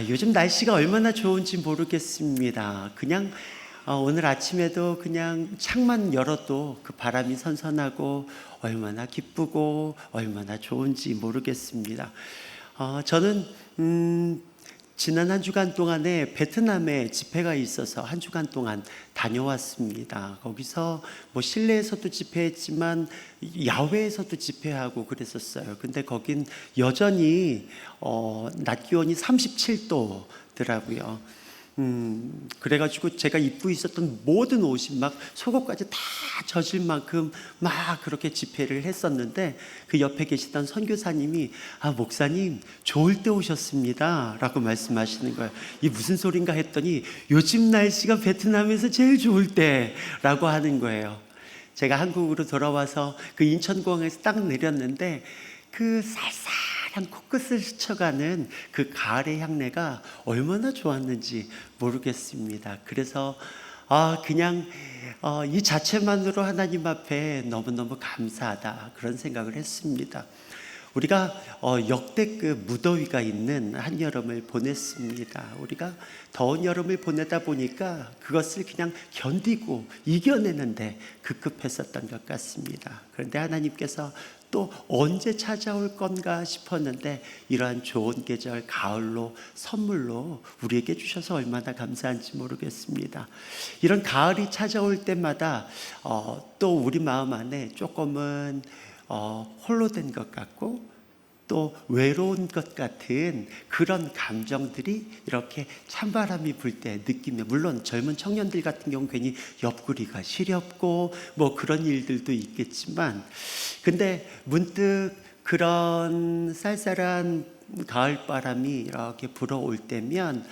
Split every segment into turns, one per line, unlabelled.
요즘 날씨가 얼마나 좋은지 모르겠습니다. 그냥 오늘 아침에도 그냥 창만 열어도 그 바람이 선선하고 얼마나 기쁘고 얼마나 좋은지 모르겠습니다. 저는 지난 한 주간 동안에 베트남에 집회가 있어서 한 주간 동안 다녀왔습니다. 거기서 뭐 실내에서도 집회했지만 야외에서도 집회하고 그랬었어요. 근데 거긴 여전히 낮 기온이 37도더라고요. 그래가지고 제가 입고 있었던 모든 옷이 막 속옷까지 다 젖을 만큼 막 그렇게 집회를 했었는데, 그 옆에 계시던 선교사님이 목사님 좋을 때 오셨습니다 라고 말씀하시는 거예요. 이 무슨 소린가 했더니 요즘 날씨가 베트남에서 제일 좋을 때 라고 하는 거예요. 제가 한국으로 돌아와서 그 인천공항에서 딱 내렸는데 그 쌀쌀한 코끝을 스쳐가는 그 가을의 향내가 얼마나 좋았는지 모르겠습니다. 그래서 그냥 이 자체만으로 하나님 앞에 너무너무 감사하다, 그런 생각을 했습니다. 우리가 역대급 무더위가 있는 한여름을 보냈습니다. 우리가 더운 여름을 보내다 보니까 그것을 그냥 견디고 이겨내는데 급급했었던 것 같습니다. 그런데 하나님께서 또 언제 찾아올 건가 싶었는데 이러한 좋은 계절 가을로 선물로 우리에게 주셔서 얼마나 감사한지 모르겠습니다. 이런 가을이 찾아올 때마다 또 우리 마음 안에 조금은 홀로 된 것 같고 또 외로운 것 같은 그런 감정들이 이렇게 찬바람이 불 때 느끼며, 물론 젊은 청년들 같은 경우 괜히 옆구리가 시렵고 뭐 그런 일들도 있겠지만, 근데 문득 그런 쌀쌀한 가을바람이 이렇게 불어올 때면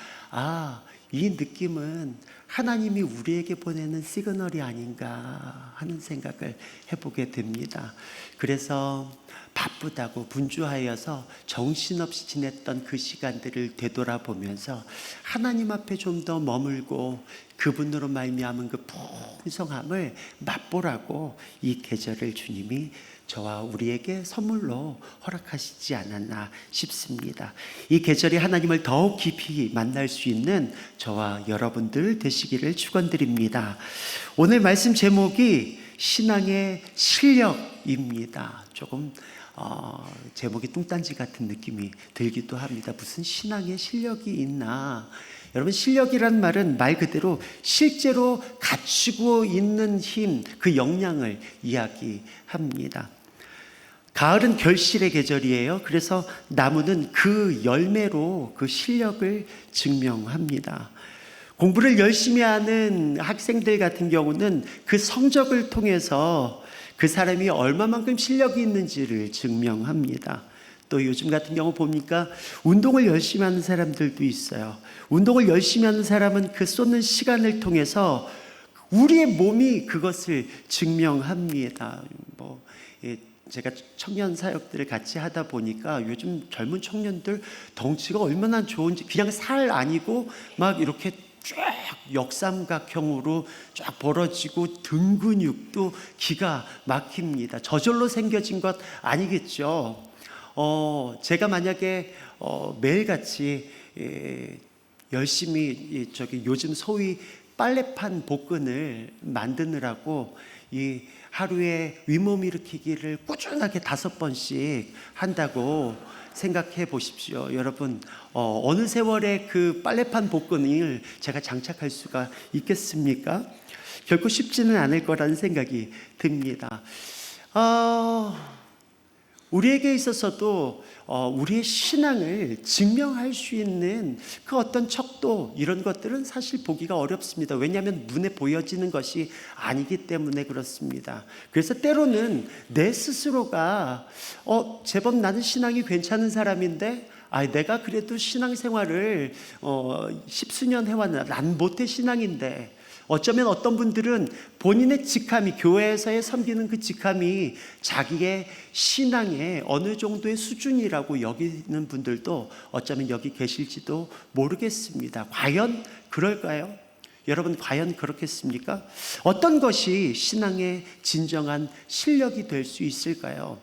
이 느낌은 하나님이 우리에게 보내는 시그널이 아닌가 하는 생각을 해보게 됩니다. 그래서 바쁘다고 분주하여서 정신없이 지냈던 그 시간들을 되돌아보면서 하나님 앞에 좀 더 머물고 그분으로 말미암은 그 풍성함을 맛보라고 이 계절을 주님이 저와 우리에게 선물로 허락하시지 않았나 싶습니다. 이 계절이 하나님을 더욱 깊이 만날 수 있는 저와 여러분들 되시기를 축원드립니다. 오늘 말씀 제목이 신앙의 실력입니다. 조금 제목이 뚱딴지 같은 느낌이 들기도 합니다. 무슨 신앙의 실력이 있나? 여러분, 실력이란 말은 말 그대로 실제로 갖추고 있는 힘, 그 역량을 이야기합니다. 가을은 결실의 계절이에요. 그래서 나무는 그 열매로 그 실력을 증명합니다. 공부를 열심히 하는 학생들 같은 경우는 그 성적을 통해서 그 사람이 얼마만큼 실력이 있는지를 증명합니다. 또 요즘 같은 경우 보니까 운동을 열심히 하는 사람들도 있어요. 운동을 열심히 하는 사람은 그 쏟는 시간을 통해서 우리의 몸이 그것을 증명합니다. 제가 청년 사역들을 같이 하다 보니까 요즘 젊은 청년들 덩치가 얼마나 좋은지, 그냥 살 아니고 막 이렇게 쫙 역삼각형으로 쫙 벌어지고 등 근육도 기가 막힙니다. 저절로 생겨진 것 아니겠죠. 제가 만약에 매일같이 열심히 요즘 소위 빨래판 복근을 만드느라고 이 하루에 윗몸 일으키기를 꾸준하게 5번씩 한다고 생각해 보십시오. 여러분, 어느 세월에 그 빨래판 복근을 제가 장착할 수가 있겠습니까? 결코 쉽지는 않을 거라는 생각이 듭니다. 우리에게 있어서도 우리의 신앙을 증명할 수 있는 그 어떤 척도, 이런 것들은 사실 보기가 어렵습니다. 왜냐하면 눈에 보여지는 것이 아니기 때문에 그렇습니다. 그래서 때로는 내 스스로가 제법 나는 신앙이 괜찮은 사람인데 내가 그래도 신앙생활을 10수년 해왔나, 난 모태 신앙인데, 어쩌면 어떤 분들은 본인의 직함이, 교회에서의 섬기는 그 직함이 자기의 신앙의 어느 정도의 수준이라고 여기는 분들도 어쩌면 여기 계실지도 모르겠습니다. 과연 그럴까요? 여러분, 과연 그렇겠습니까? 어떤 것이 신앙의 진정한 실력이 될 수 있을까요?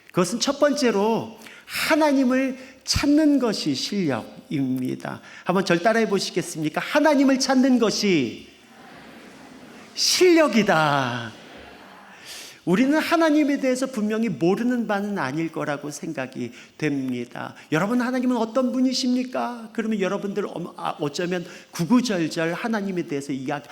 그것은 첫 번째로 하나님을 찾는 것이 실력입니다. 한번 절 따라해 보시겠습니까? 하나님을 찾는 것이 실력이다. 우리는 하나님에 대해서 분명히 모르는 바는 아닐 거라고 생각이 됩니다. 여러분, 하나님은 어떤 분이십니까? 그러면 여러분들 어쩌면 구구절절 하나님에 대해서 이야기,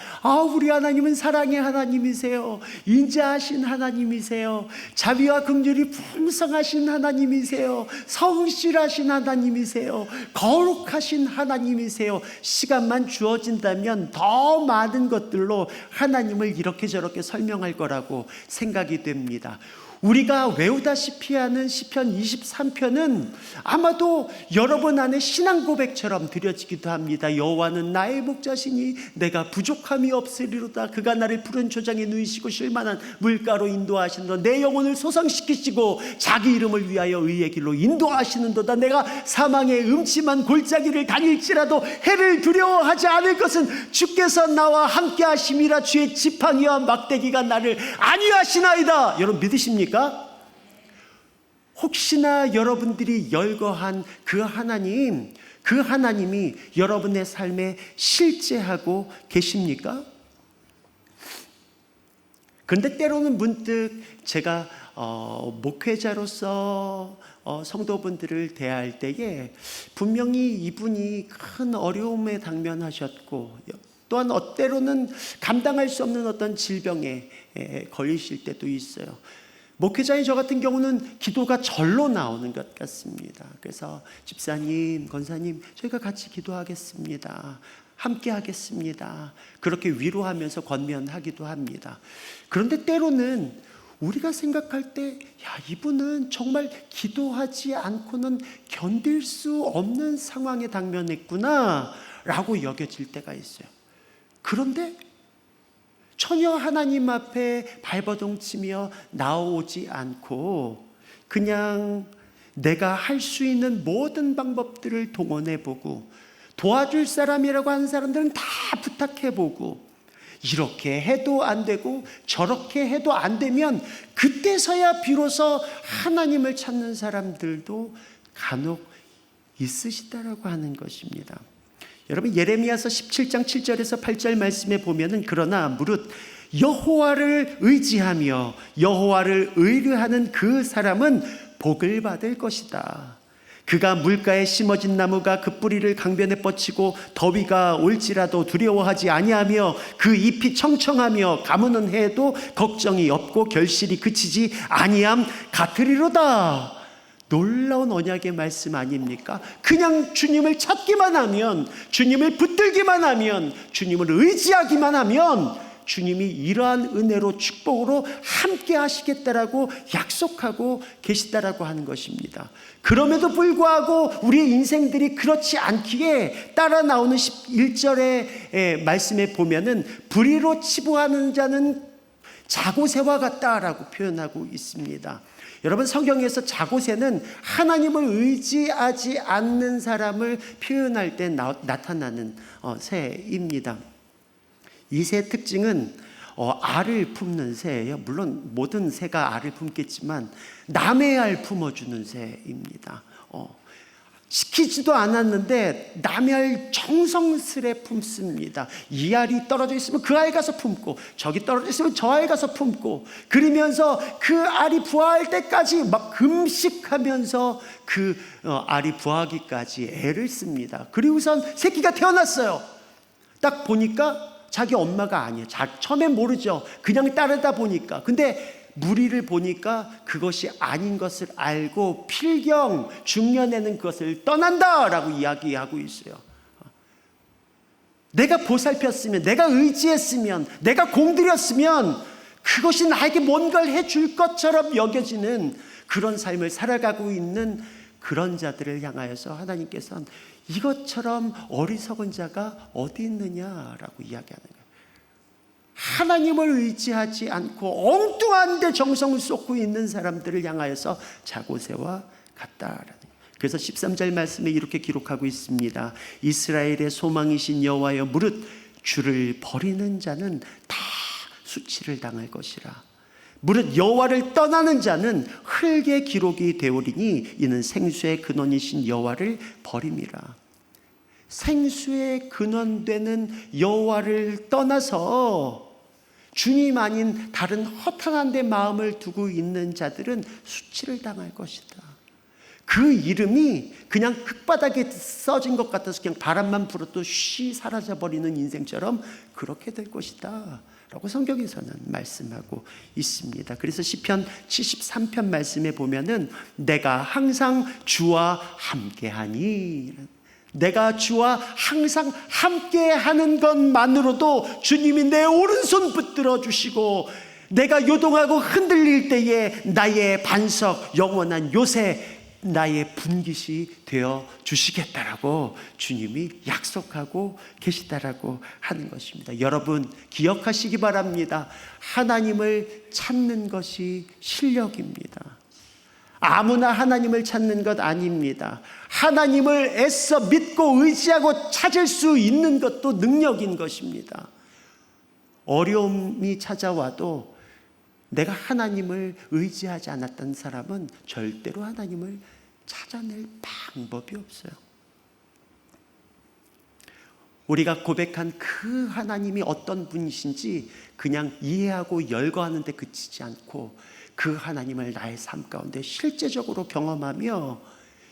우리 하나님은 사랑의 하나님이세요. 인자하신 하나님이세요. 자비와 긍휼이 풍성하신 하나님이세요. 성실하신 하나님이세요. 거룩하신 하나님이세요. 시간만 주어진다면 더 많은 것들로 하나님을 이렇게 저렇게 설명할 거라고 생각이 됩니다. 우리가 외우다시피 하는 시편 23편은 아마도 여러분 안에 신앙 고백처럼 드려지기도 합니다. 여호와는 나의 목자시니 내가 부족함이 없으리로다. 그가 나를 푸른 초장에 누이시고 쉴만한 물가로 인도하시는도다. 내 영혼을 소상시키시고 자기 이름을 위하여 의의 길로 인도하시는도다. 내가 사망의 음침한 골짜기를 다닐지라도 해를 두려워하지 않을 것은 주께서 나와 함께 하심이라. 주의 지팡이와 막대기가 나를 안위하시나이다. 여러분 믿으십니까? 혹시나 여러분들이 열거한 그 하나님이 여러분의 삶에 실제하고 계십니까? 그런데 때로는 문득 제가 목회자로서 성도분들을 대할 때에 분명히 이분이 큰 어려움에 당면하셨고, 또한 때로는 감당할 수 없는 어떤 질병에 걸리실 때도 있어요. 목회자인 저 같은 경우는 기도가 절로 나오는 것 같습니다. 그래서 집사님, 권사님, 저희가 같이 기도하겠습니다. 함께 하겠습니다. 그렇게 위로하면서 권면하기도 합니다. 그런데 때로는 우리가 생각할 때, 이분은 정말 기도하지 않고는 견딜 수 없는 상황에 당면했구나 라고 여겨질 때가 있어요. 그런데 전혀 하나님 앞에 발버둥 치며 나오지 않고 그냥 내가 할 수 있는 모든 방법들을 동원해보고, 도와줄 사람이라고 하는 사람들은 다 부탁해보고, 이렇게 해도 안 되고 저렇게 해도 안 되면 그때서야 비로소 하나님을 찾는 사람들도 간혹 있으시다라고 하는 것입니다. 여러분, 예레미야서 17장 7절에서 8절 말씀에 보면은, 그러나 무릇 여호와를 의지하며 여호와를 의뢰하는 그 사람은 복을 받을 것이다. 그가 물가에 심어진 나무가 그 뿌리를 강변에 뻗치고 더위가 올지라도 두려워하지 아니하며 그 잎이 청청하며 가무는 해도 걱정이 없고 결실이 그치지 아니함 같으리로다. 놀라운 언약의 말씀 아닙니까? 그냥 주님을 찾기만 하면, 주님을 붙들기만 하면, 주님을 의지하기만 하면 주님이 이러한 은혜로 축복으로 함께 하시겠다라고 약속하고 계시다라고 하는 것입니다. 그럼에도 불구하고 우리의 인생들이 그렇지 않기에 따라 나오는 11절의 말씀에 보면은, 불의로 치부하는 자는 자고새와 같다라고 표현하고 있습니다. 여러분, 성경에서 자고새는 하나님을 의지하지 않는 사람을 표현할 때 나타나는 새입니다. 이 새의 특징은 알을 품는 새예요. 물론 모든 새가 알을 품겠지만 남의 알 품어주는 새입니다. 시키지도 않았는데 남의 알 정성스레 품습니다. 이 알이 떨어져 있으면 그 알 가서 품고, 저기 떨어져 있으면 저 알 가서 품고, 그러면서 그 알이 부화할 때까지 막 금식하면서 그 알이 부화하기까지 애를 씁니다. 그리고선 새끼가 태어났어요. 딱 보니까 자기 엄마가 아니에요. 처음엔 모르죠. 그냥 따르다 보니까. 근데 무리를 보니까 그것이 아닌 것을 알고 필경 중년에는 그것을 떠난다라고 이야기하고 있어요. 내가 보살폈으면, 내가 의지했으면, 내가 공들였으면 그것이 나에게 뭔가를 해줄 것처럼 여겨지는 그런 삶을 살아가고 있는 그런 자들을 향하여서 하나님께서는 이것처럼 어리석은 자가 어디 있느냐라고 이야기하는 거예요. 하나님을 의지하지 않고 엉뚱한 데 정성을 쏟고 있는 사람들을 향하여서 자고새와 같다라는 거예요. 그래서 13절 말씀에 이렇게 기록하고 있습니다. 이스라엘의 소망이신 여호와여, 무릇 주를 버리는 자는 다 수치를 당할 것이라. 무릇 여호와를 떠나는 자는 흙의 기록이 되오리니 이는 생수의 근원이신 여호와를 버림이라. 생수의 근원되는 여호와를 떠나서 주님 아닌 다른 허탄한 데 마음을 두고 있는 자들은 수치를 당할 것이다. 그 이름이 그냥 흙바닥에 써진 것 같아서 그냥 바람만 불어도 쉬 사라져버리는 인생처럼 그렇게 될 것이다 라고 성경에서는 말씀하고 있습니다. 그래서 시편 73편 말씀에 보면은 내가 항상 주와 함께하니, 내가 주와 항상 함께하는 것만으로도 주님이 내 오른손 붙들어 주시고, 내가 요동하고 흔들릴 때에 나의 반석, 영원한 요새, 나의 분깃이 되어 주시겠다라고 주님이 약속하고 계시다라고 하는 것입니다. 여러분 기억하시기 바랍니다. 하나님을 찾는 것이 실력입니다. 아무나 하나님을 찾는 것 아닙니다. 하나님을 애써 믿고 의지하고 찾을 수 있는 것도 능력인 것입니다. 어려움이 찾아와도 내가 하나님을 의지하지 않았던 사람은 절대로 하나님을 찾아낼 방법이 없어요. 우리가 고백한 그 하나님이 어떤 분이신지 그냥 이해하고 열거하는 데 그치지 않고 그 하나님을 나의 삶 가운데 실제적으로 경험하며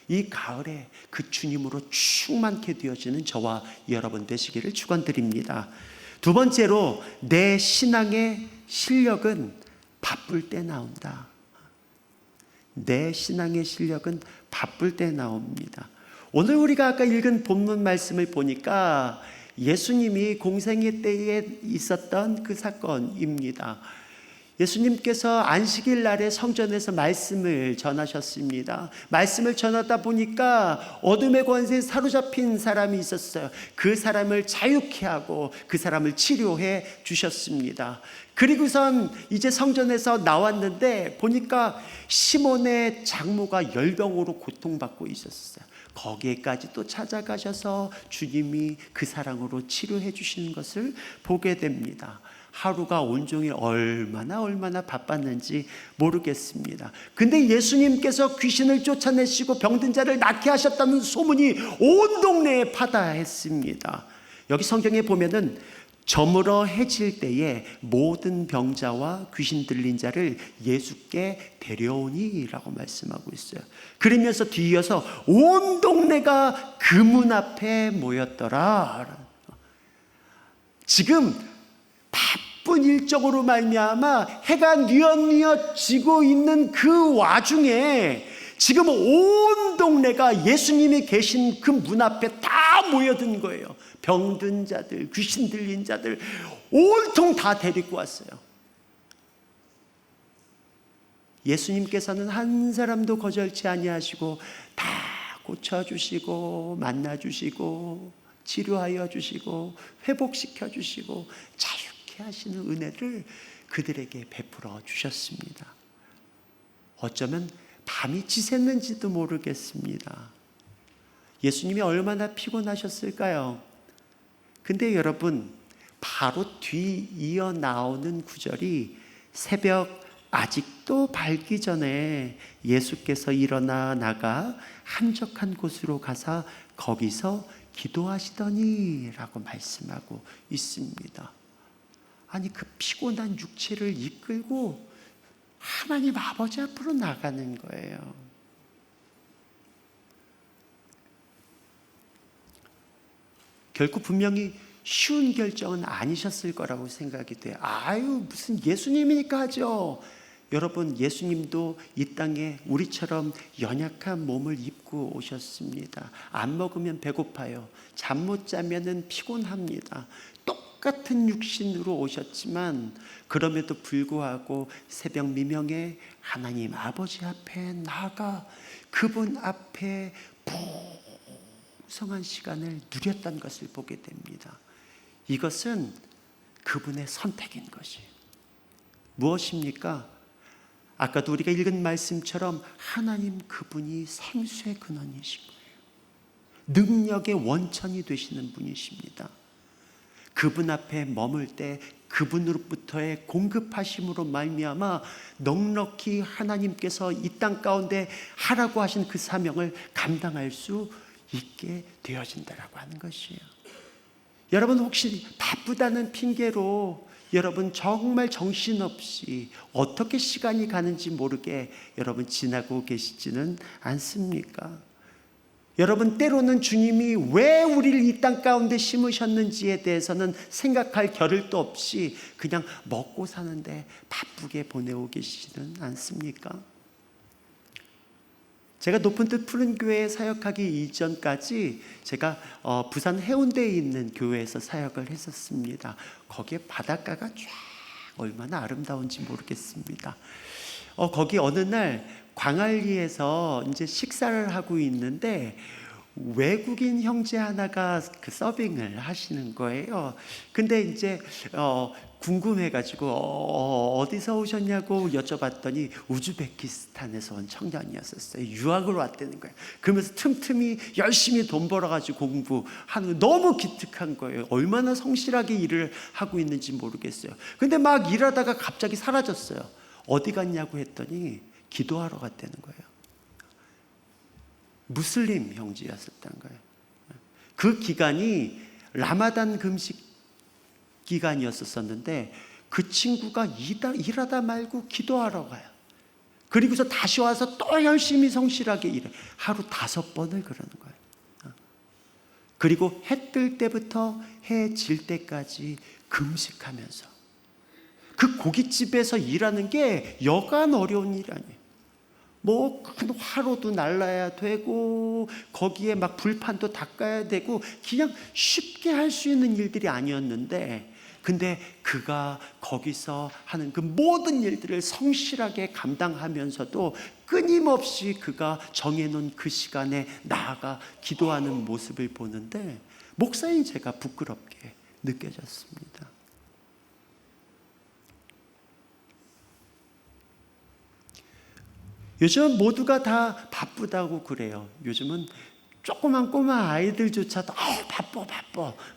이 가을에 그 주님으로 충만케 되어지는 저와 여러분 되시기를 축원드립니다. 두 번째로, 내 신앙의 실력은 바쁠 때 나온다. 내 신앙의 실력은 바쁠 때 나옵니다. 오늘 우리가 아까 읽은 본문 말씀을 보니까 예수님이 공생애 때에 있었던 그 사건입니다. 예수님께서 안식일 날에 성전에서 말씀을 전하셨습니다. 말씀을 전하다 보니까 어둠의 권세에 사로잡힌 사람이 있었어요. 그 사람을 자유케 하고 그 사람을 치료해 주셨습니다. 그리고선 이제 성전에서 나왔는데 보니까 시몬의 장모가 열병으로 고통받고 있었어요. 거기에까지 또 찾아가셔서 주님이 그 사랑으로 치료해 주시는 것을 보게 됩니다. 하루가 온종일 얼마나 바빴는지 모르겠습니다. 근데 예수님께서 귀신을 쫓아내시고 병든 자를 낫게 하셨다는 소문이 온 동네에 파다했습니다. 여기 성경에 보면은 저물어 해질 때에 모든 병자와 귀신 들린 자를 예수께 데려오니 라고 말씀하고 있어요. 그러면서 뒤이어서 온 동네가 그 문 앞에 모였더라. 지금 바쁜 일정으로 말미암아 해가 뉘엿뉘엿 지고 있는 그 와중에 지금 온 동네가 예수님이 계신 그 문 앞에 다 모여든 거예요. 병든 자들, 귀신 들린 자들 온통 다 데리고 왔어요. 예수님께서는 한 사람도 거절치 아니하시고 다 고쳐주시고 만나주시고 치료하여 주시고 회복시켜 주시고 자유케 하시는 은혜를 그들에게 베풀어 주셨습니다. 어쩌면 밤이 지샜는지도 모르겠습니다. 예수님이 얼마나 피곤하셨을까요? 근데 여러분, 바로 뒤 이어 나오는 구절이 새벽 아직도 밝기 전에 예수께서 일어나 나가 한적한 곳으로 가사 거기서 기도하시더니 라고 말씀하고 있습니다. 아니, 그 피곤한 육체를 이끌고 하나님 아버지 앞으로 나가는 거예요. 결코 분명히 쉬운 결정은 아니셨을 거라고 생각이 돼요. 아유, 무슨 예수님이니까 하죠. 여러분, 예수님도 이 땅에 우리처럼 연약한 몸을 입고 오셨습니다. 안 먹으면 배고파요. 잠 못 자면은 피곤합니다. 똑같은 육신으로 오셨지만 그럼에도 불구하고 새벽 미명에 하나님 아버지 앞에 나가 그분 앞에 풍성한 시간을 누렸던 것을 보게 됩니다. 이것은 그분의 선택인 것이에요. 무엇입니까? 아까도 우리가 읽은 말씀처럼 하나님 그분이 생수의 근원이신 거예요. 능력의 원천이 되시는 분이십니다. 그분 앞에 머물 때 그분으로부터의 공급하심으로 말미암아 넉넉히 하나님께서 이 땅 가운데 하라고 하신 그 사명을 감당할 수 있게 되어진다라고 하는 것이에요. 여러분, 혹시 바쁘다는 핑계로 여러분 정말 정신없이 어떻게 시간이 가는지 모르게 여러분 지나고 계시지는 않습니까? 여러분, 때로는 주님이 왜 우리를 이 땅 가운데 심으셨는지에 대해서는 생각할 겨를도 없이 그냥 먹고 사는데 바쁘게 보내고 계시지는 않습니까? 제가 높은 뜻 푸른 교회에 사역하기 이전까지 제가 부산 해운대에 있는 교회에서 사역을 했었습니다. 거기에 바닷가가 쫙 얼마나 아름다운지 모르겠습니다. 거기 어느 날 광안리에서 이제 식사를 하고 있는데 외국인 형제 하나가 그 서빙을 하시는 거예요. 근데 이제 궁금해가지고 어디서 오셨냐고 여쭤봤더니 우즈베키스탄에서 온 청년이었었어요. 유학을 왔다는 거예요. 그러면서 틈틈이 열심히 돈 벌어가지고 공부하는 거 너무 기특한 거예요. 얼마나 성실하게 일을 하고 있는지 모르겠어요. 근데 막 일하다가 갑자기 사라졌어요. 어디 갔냐고 했더니 기도하러 갔다는 거예요. 무슬림 형제였었던 거예요. 그 기간이 라마단 금식 기간이었었는데 그 친구가 일하다 말고 기도하러 가요. 그리고서 다시 와서 또 열심히 성실하게 일해. 하루 5번을 그러는 거예요. 그리고 해 뜰 때부터 해 질 때까지 금식하면서 그 고깃집에서 일하는 게 여간 어려운 일이 아니에요. 뭐 큰 화로도 날라야 되고 거기에 막 불판도 닦아야 되고 그냥 쉽게 할 수 있는 일들이 아니었는데, 근데 그가 거기서 하는 그 모든 일들을 성실하게 감당하면서도 끊임없이 그가 정해놓은 그 시간에 나아가 기도하는 모습을 보는데 목사인 제가 부끄럽게 느껴졌습니다. 요즘 모두가 다 바쁘다고 그래요. 요즘은 조그만 꼬마 아이들조차도 바빠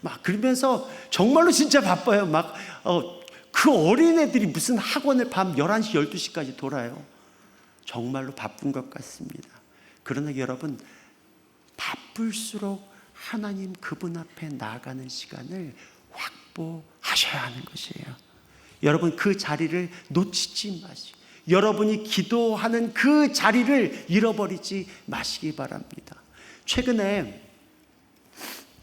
막 그러면서 정말로 진짜 바빠요. 막 그 어린애들이 무슨 학원을 밤 11시 12시까지 돌아요. 정말로 바쁜 것 같습니다. 그러나 여러분, 바쁠수록 하나님 그분 앞에 나아가는 시간을 확보하셔야 하는 것이에요. 여러분, 그 자리를 놓치지 마시고 여러분이 기도하는 그 자리를 잃어버리지 마시기 바랍니다. 최근에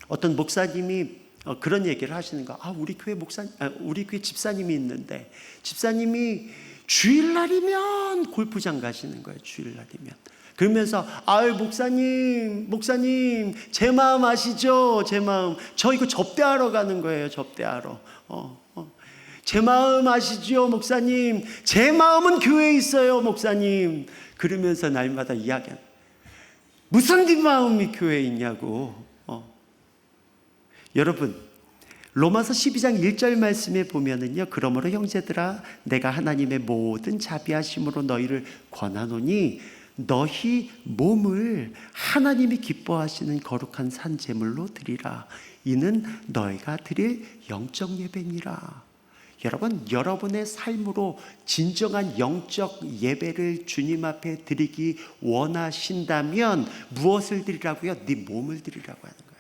어떤 목사님이 그런 얘기를 하시는 거. 우리 교회 집사님이 있는데 집사님이 주일날이면 골프장 가시는 거예요. 주일날이면. 그러면서 목사님 제 마음 아시죠? 제 마음. 저 이거 접대하러 가는 거예요. 접대하러. 제 마음 아시죠, 목사님? 제 마음은 교회에 있어요, 목사님. 그러면서 날마다 이야기합니다. 무슨 네 마음이 교회에 있냐고. 여러분, 로마서 12장 1절 말씀에 보면은요, 그러므로 형제들아 내가 하나님의 모든 자비하심으로 너희를 권하노니 너희 몸을 하나님이 기뻐하시는 거룩한 산 제물로 드리라. 이는 너희가 드릴 영적 예배니라. 여러분, 여러분의 삶으로 진정한 영적 예배를 주님 앞에 드리기 원하신다면 무엇을 드리라고요? 네 몸을 드리라고 하는 거예요.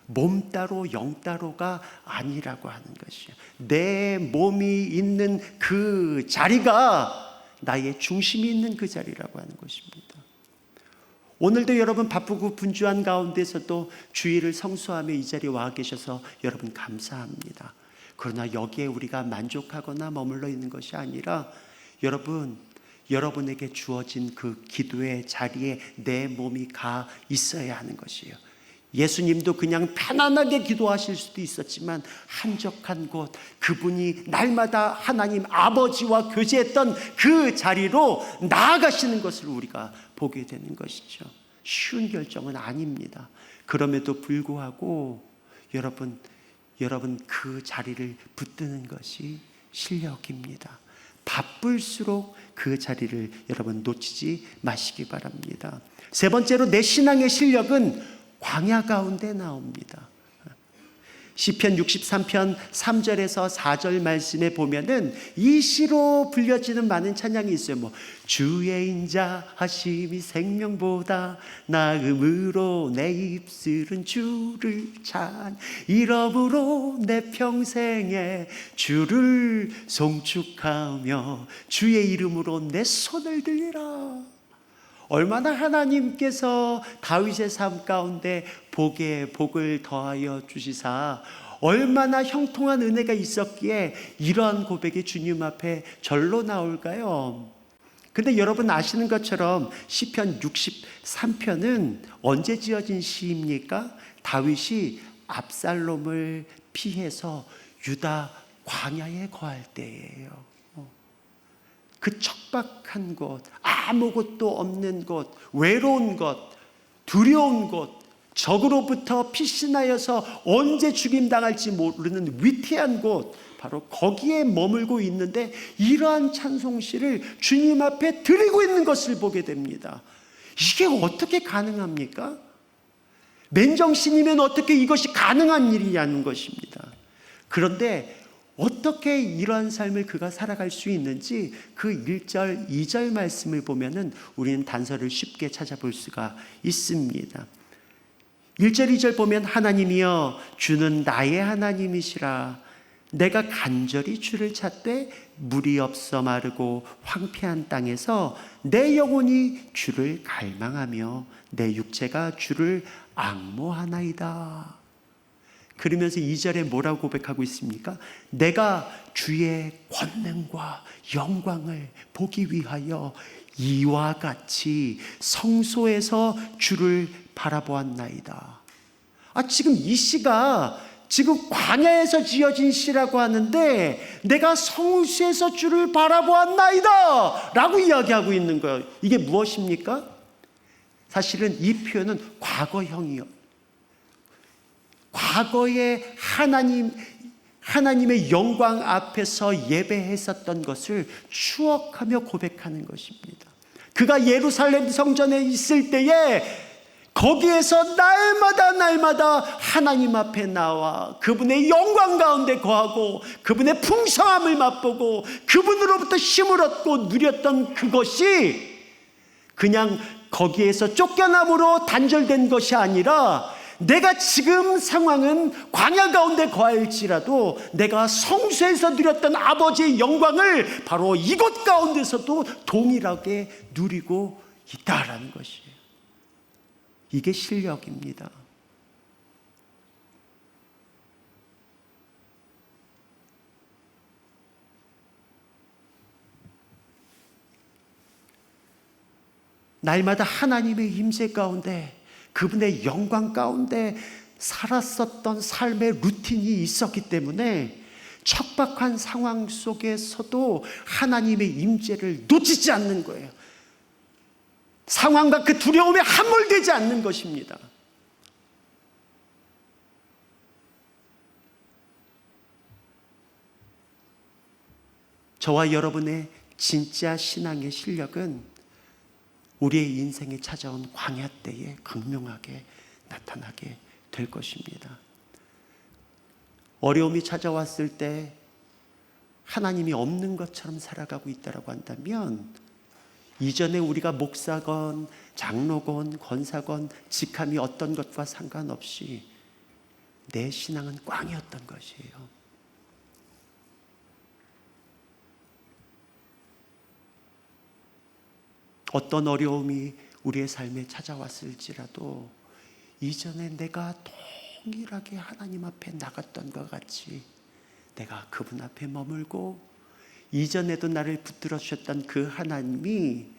몸 따로 영 따로가 아니라고 하는 것이에요. 내 몸이 있는 그 자리가 나의 중심이 있는 그 자리라고 하는 것입니다. 오늘도 여러분 바쁘고 분주한 가운데서도 주일을 성수하며 이 자리에 와 계셔서 여러분 감사합니다. 그러나 여기에 우리가 만족하거나 머물러 있는 것이 아니라 여러분에게 주어진 그 기도의 자리에 내 몸이 가 있어야 하는 것이에요. 예수님도 그냥 편안하게 기도하실 수도 있었지만 한적한 곳, 그분이 날마다 하나님 아버지와 교제했던 그 자리로 나아가시는 것을 우리가 보게 되는 것이죠. 쉬운 결정은 아닙니다. 그럼에도 불구하고 여러분 그 자리를 붙드는 것이 실력입니다. 바쁠수록 그 자리를 여러분 놓치지 마시기 바랍니다. 세 번째로 내 신앙의 실력은 광야 가운데 나옵니다. 시편 63편 3절에서 4절 말씀에 보면은 이 시로 불려지는 많은 찬양이 있어요. 주의 인자하심이 생명보다 나음으로 내 입술은 주를 이러므로 내 평생에 주를 송축하며 주의 이름으로 내 손을 들리라. 얼마나 하나님께서 다윗의 삶 가운데 복에 복을 더하여 주시사 얼마나 형통한 은혜가 있었기에 이러한 고백이 주님 앞에 절로 나올까요? 근데 여러분 아시는 것처럼 시편 63편은 언제 지어진 시입니까? 다윗이 압살롬을 피해서 유다 광야에 거할 때예요. 그 척박한 곳, 아무것도 없는 곳, 외로운 곳, 두려운 곳, 적으로부터 피신하여서 언제 죽임당할지 모르는 위태한 곳, 바로 거기에 머물고 있는데 이러한 찬송시를 주님 앞에 드리고 있는 것을 보게 됩니다. 이게 어떻게 가능합니까? 맨정신이면 어떻게 이것이 가능한 일이냐는 것입니다. 그런데 어떻게 이러한 삶을 그가 살아갈 수 있는지 그 1절, 2절 말씀을 보면은 우리는 단서를 쉽게 찾아볼 수가 있습니다. 1절, 2절 보면 하나님이여 주는 나의 하나님이시라. 내가 간절히 주를 찾되 물이 없어 마르고 황폐한 땅에서 내 영혼이 주를 갈망하며 내 육체가 주를 앙모하나이다. 그러면서 2절에 뭐라고 고백하고 있습니까? 내가 주의 권능과 영광을 보기 위하여 이와 같이 성소에서 주를 바라보았나이다. 지금 이 시가 지금 광야에서 지어진 시라고 하는데 내가 성소에서 주를 바라보았나이다 라고 이야기하고 있는 거예요. 이게 무엇입니까? 사실은 이 표현은 과거형이요. 과거에 하나님의 영광 앞에서 예배했었던 것을 추억하며 고백하는 것입니다. 그가 예루살렘 성전에 있을 때에 거기에서 날마다 하나님 앞에 나와 그분의 영광 가운데 거하고 그분의 풍성함을 맛보고 그분으로부터 힘을 얻고 누렸던 그것이 그냥 거기에서 쫓겨남으로 단절된 것이 아니라 내가 지금 상황은 광야 가운데 거할지라도 내가 성소에서 누렸던 아버지의 영광을 바로 이곳 가운데서도 동일하게 누리고 있다라는 것이에요. 이게 실력입니다. 날마다 하나님의 임재 가운데 그분의 영광 가운데 살았었던 삶의 루틴이 있었기 때문에 척박한 상황 속에서도 하나님의 임재를 놓치지 않는 거예요. 상황과 그 두려움에 함몰되지 않는 것입니다. 저와 여러분의 진짜 신앙의 실력은 우리의 인생에 찾아온 광야 때에 극명하게 나타나게 될 것입니다. 어려움이 찾아왔을 때 하나님이 없는 것처럼 살아가고 있다고 한다면 이전에 우리가 목사건 장로건 권사건 직함이 어떤 것과 상관없이 내 신앙은 꽝이었던 것이에요. 어떤 어려움이 우리의 삶에 찾아왔을지라도 이전에 내가 동일하게 하나님 앞에 나갔던 것 같이 내가 그분 앞에 머물고 이전에도 나를 붙들어 주셨던 그 하나님이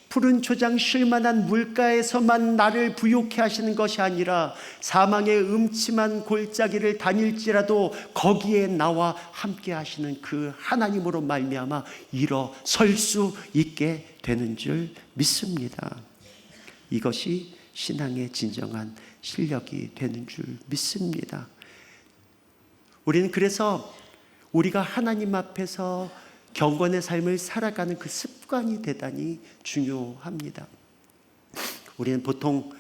푸른 초장 쉴만한 물가에서만 나를 부욕해 하시는 것이 아니라 사망의 음침한 골짜기를 다닐지라도 거기에 나와 함께 하시는 그 하나님으로 말미암아 일어설 수 있게 되는 줄 믿습니다. 이것이 신앙의 진정한 실력이 되는 줄 믿습니다. 우리는 그래서 우리가 하나님 앞에서 경건의 삶을 살아가는 그 습관이 대단히 중요합니다. 우리는 보통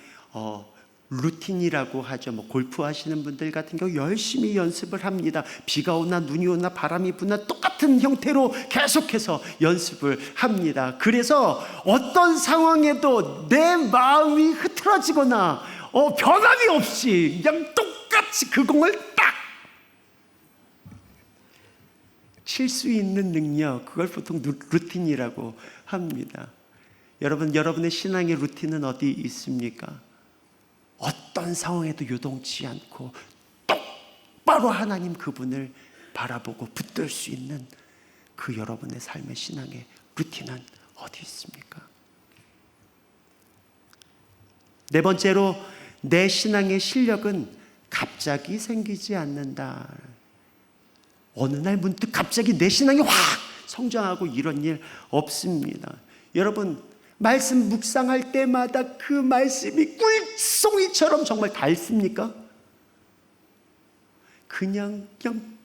루틴이라고 하죠. 골프 하시는 분들 같은 경우 열심히 연습을 합니다. 비가 오나 눈이 오나 바람이 부나 똑같은 형태로 계속해서 연습을 합니다. 그래서 어떤 상황에도 내 마음이 흐트러지거나 변함이 없이 그냥 똑같이 그 공을 딱 칠 수 있는 능력, 그걸 보통 루틴이라고 합니다. 여러분, 여러분의 신앙의 루틴은 어디 있습니까? 어떤 상황에도 요동치 않고 똑바로 하나님 그분을 바라보고 붙들 수 있는 그 여러분의 삶의 신앙의 루틴은 어디 있습니까? 네 번째로, 내 신앙의 실력은 갑자기 생기지 않는다. 어느 날 문득 갑자기 내 신앙이 확 성장하고 이런 일 없습니다. 여러분, 말씀 묵상할 때마다 그 말씀이 꿀송이처럼 정말 닳습니까? 그냥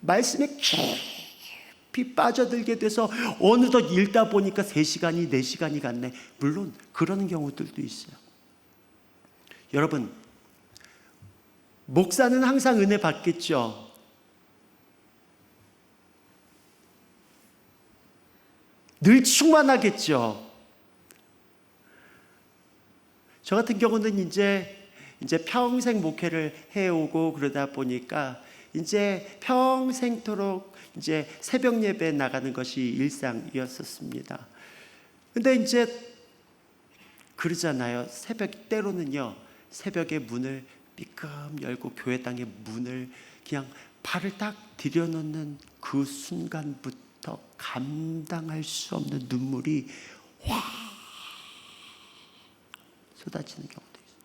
말씀에 깊이 빠져들게 돼서 어느덧 읽다 보니까 3시간이 4시간이 갔네. 물론 그런 경우들도 있어요. 여러분, 목사는 항상 은혜 받겠죠. 늘 충만하겠죠. 저 같은 경우는 이제 평생 목회를 해오고 그러다 보니까 이제 평생토록 이제 새벽 예배 나가는 것이 일상이었었습니다. 근데 이제 그러잖아요. 때로는요, 새벽에 문을 삐끔 열고 교회당의 문을 그냥 발을 딱 들여놓는 그 순간부터 감당할 수 없는 눈물이 확 쏟아지는 경우도 있어요.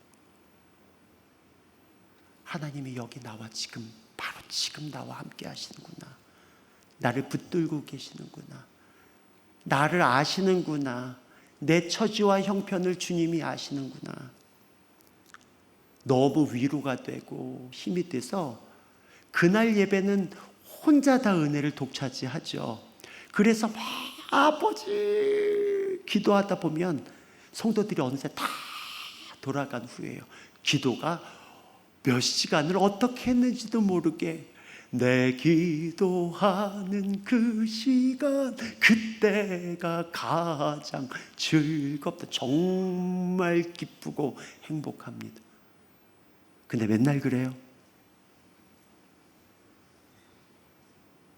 하나님이 여기 나와 지금, 바로 지금 나와 함께 하시는구나. 나를 붙들고 계시는구나. 나를 아시는구나. 내 처지와 형편을 주님이 아시는구나. 너무 위로가 되고 힘이 돼서 그날 예배는 혼자 다 은혜를 독차지하죠. 그래서 막 아버지 기도하다 보면 성도들이 어느새 다 돌아간 후에요, 기도가 몇 시간을 어떻게 했는지도 모르게 내 기도하는 그 시간, 그때가 가장 즐겁다. 정말 기쁘고 행복합니다. 근데 맨날 그래요?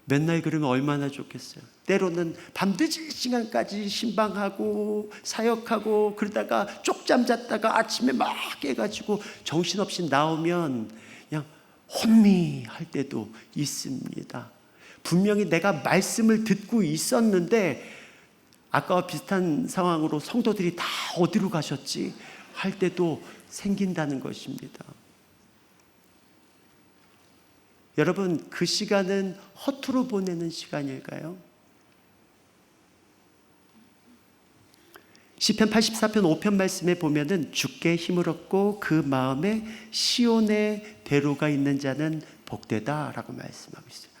맨날 그러면 얼마나 좋겠어요. 때로는 밤늦은 시간까지 신방하고 사역하고 그러다가 쪽잠 잤다가 아침에 막 깨가지고 정신없이 나오면 그냥 혼미할 때도 있습니다. 분명히 내가 말씀을 듣고 있었는데 아까와 비슷한 상황으로 성도들이 다 어디로 가셨지 할 때도 생긴다는 것입니다. 여러분, 그 시간은 허투루 보내는 시간일까요? 시편 84편 5편 말씀에 보면은 주께 힘을 얻고 그 마음에 시온의 대로가 있는 자는 복되다 라고 말씀하고 있어요.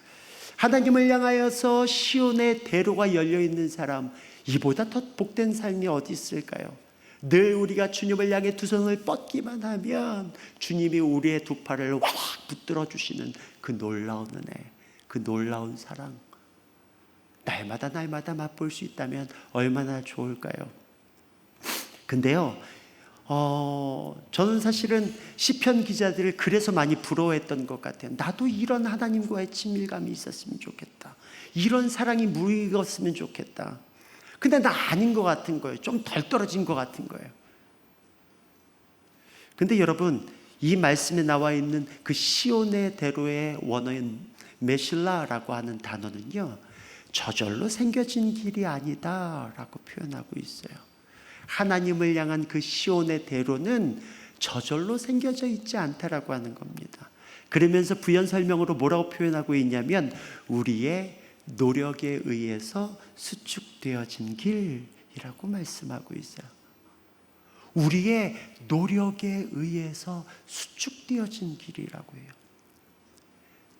하나님을 향하여서 시온의 대로가 열려있는 사람, 이보다 더 복된 삶이 어디 있을까요? 늘 우리가 주님을 향해 두 손을 뻗기만 하면 주님이 우리의 두 팔을 확 붙들어 주시는 그 놀라운 은혜, 그 놀라운 사랑, 날마다 맛볼 수 있다면 얼마나 좋을까요? 근데요, 저는 사실은 시편 기자들을 그래서 많이 부러워했던 것 같아요. 나도 이런 하나님과의 친밀감이 있었으면 좋겠다. 이런 사랑이 무르익었으면 좋겠다. 근데 나 아닌 것 같은 거예요. 좀 덜 떨어진 것 같은 거예요. 근데 여러분, 이 말씀에 나와 있는 그 시온의 대로의 원어인 메실라라고 하는 단어는요, 저절로 생겨진 길이 아니다 라고 표현하고 있어요. 하나님을 향한 그 시온의 대로는 저절로 생겨져 있지 않다라고 하는 겁니다. 그러면서 부연 설명으로 뭐라고 표현하고 있냐면 우리의 노력에 의해서 수축되어진 길이라고 말씀하고 있어요. 우리의 노력에 의해서 수축되어진 길이라고 해요.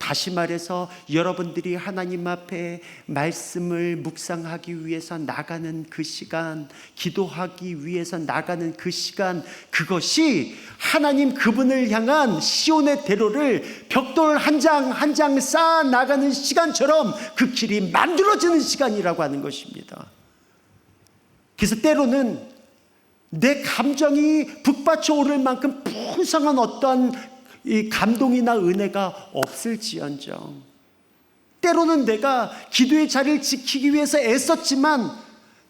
다시 말해서 여러분들이 하나님 앞에 말씀을 묵상하기 위해서 나가는 그 시간, 기도하기 위해서 나가는 그 시간, 그것이 하나님 그분을 향한 시온의 대로를 벽돌 한 장 한 장 쌓아 나가는 시간처럼 그 길이 만들어지는 시간이라고 하는 것입니다. 그래서 때로는 내 감정이 북받쳐 오를 만큼 풍성한 어떠한 이 감동이나 은혜가 없을지언정, 때로는 내가 기도의 자리를 지키기 위해서 애썼지만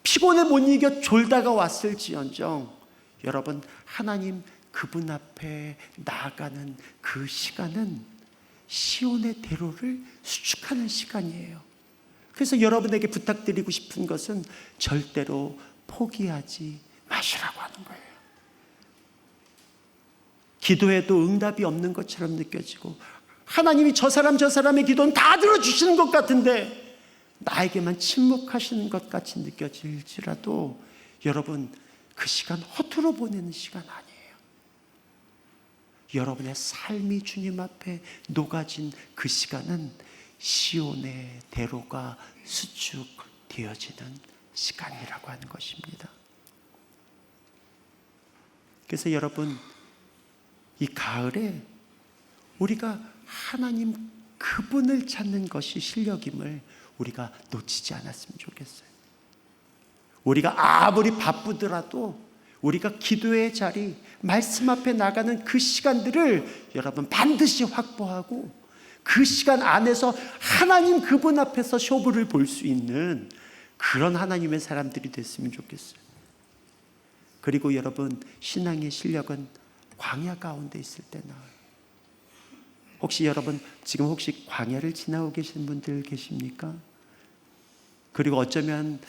피곤에 못 이겨 졸다가 왔을지언정, 여러분 하나님 그분 앞에 나아가는 그 시간은 시온의 대로를 수축하는 시간이에요. 그래서 여러분에게 부탁드리고 싶은 것은 절대로 포기하지 마시라고 하는 거예요. 기도해도 응답이 없는 것처럼 느껴지고 하나님이 저 사람의 기도는 다 들어주시는 것 같은데 나에게만 침묵하시는 것 같이 느껴질지라도 여러분 그 시간 허투루 보내는 시간 아니에요. 여러분의 삶이 주님 앞에 녹아진 그 시간은 시온의 대로가 수축되어지는 시간이라고 하는 것입니다. 그래서 여러분 이 가을에 우리가 하나님 그분을 찾는 것이 실력임을 우리가 놓치지 않았으면 좋겠어요. 우리가 아무리 바쁘더라도 우리가 기도의 자리, 말씀 앞에 나가는 그 시간들을 여러분 반드시 확보하고 그 시간 안에서 하나님 그분 앞에서 쇼부를 볼 수 있는 그런 하나님의 사람들이 됐으면 좋겠어요. 그리고 여러분 신앙의 실력은 광야 가운데 있을 때 나와요. 혹시 여러분 지금 혹시 광야를 지나고 계신 분들 계십니까? 그리고 어쩌면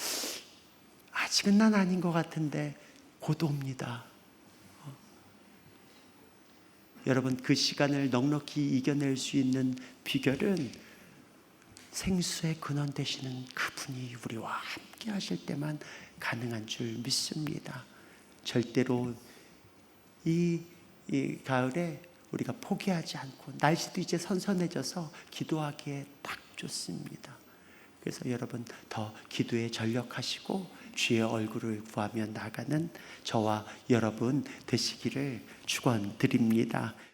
아직은 난 아닌 것 같은데 곧 옵니다. 여러분 그 시간을 넉넉히 이겨낼 수 있는 비결은 생수의 근원 되시는 그분이 우리와 함께 하실 때만 가능한 줄 믿습니다. 절대로 이 가을에 우리가 포기하지 않고 날씨도 이제 선선해져서 기도하기에 딱 좋습니다. 그래서 여러분 더 기도에 전력하시고 주의 얼굴을 구하며 나가는 저와 여러분 되시기를 축원드립니다.